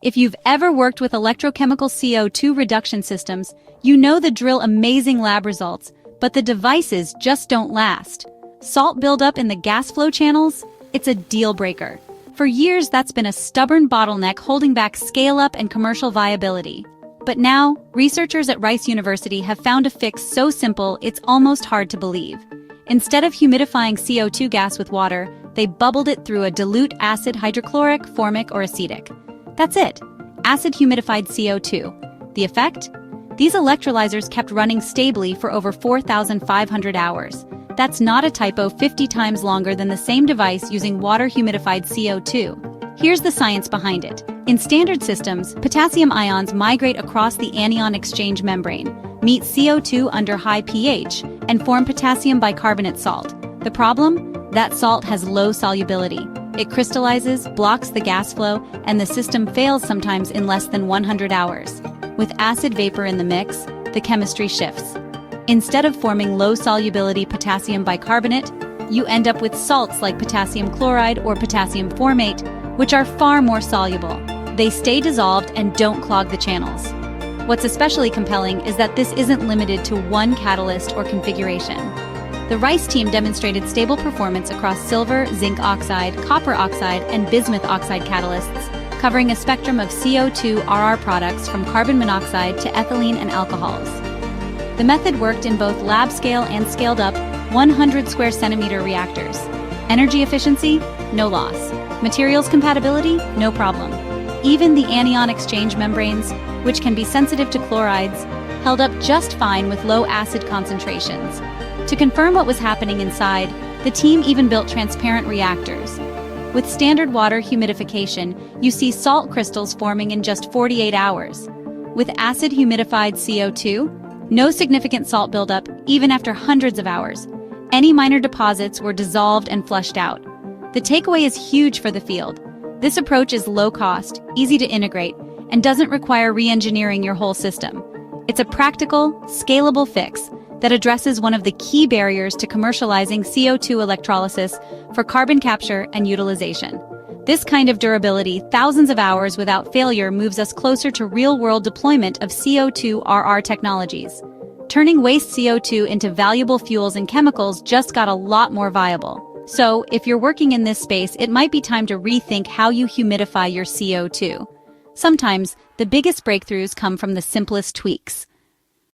If you've ever worked with electrochemical CO2 reduction systems, you know the drill amazing lab results, but the devices just don't last. Salt buildup in the gas flow channels? It's a deal breaker. For years, that's been a stubborn bottleneck holding back scale-up and commercial viability. But now, researchers at Rice University have found a fix so simple it's almost hard to believe. Instead of humidifying CO2 gas with water, they bubbled it through a dilute acid hydrochloric, formic, or acetic. That's it. Acid-humidified CO2. The effect? These electrolyzers kept running stably for over 4,500 hours. That's not a typo, 50 times longer than the same device using water-humidified CO2. Here's the science behind it. In standard systems, potassium ions migrate across the anion exchange membrane, meet CO2 under high pH, and form potassium bicarbonate salt. The problem? That salt has low solubility. It crystallizes, blocks the gas flow, and the system fails sometimes in less than 100 hours. With acid vapor in the mix, the chemistry shifts. Instead of forming low-solubility potassium bicarbonate, you end up with salts like potassium chloride or potassium formate, which are far more soluble. They stay dissolved and don't clog the channels. What's especially compelling is that this isn't limited to one catalyst or configuration. The Rice team demonstrated stable performance across silver, zinc oxide, copper oxide, and bismuth oxide catalysts, covering a spectrum of CO2 products from carbon monoxide to ethylene and alcohols. The method worked in both lab scale and scaled up 100 square centimeter reactors. Energy efficiency? No loss. Materials compatibility? No problem. Even the anion exchange membranes, which can be sensitive to chlorides, held up just fine with low acid concentrations. To confirm what was happening inside, the team even built transparent reactors. With standard water humidification, you see salt crystals forming in just 48 hours. With acid-humidified CO2, no significant salt buildup even after hundreds of hours. Any minor deposits were dissolved and flushed out. The takeaway is huge for the field. This approach is low cost, easy to integrate, and doesn't require re-engineering your whole system. It's a practical, scalable fix that addresses one of the key barriers to commercializing CO2 electrolysis for carbon capture and utilization. This kind of durability, thousands of hours without failure, moves us closer to real-world deployment of CO2 technologies. Turning waste CO2 into valuable fuels and chemicals just got a lot more viable. So, if you're working in this space, it might be time to rethink how you humidify your CO2. Sometimes, the biggest breakthroughs come from the simplest tweaks.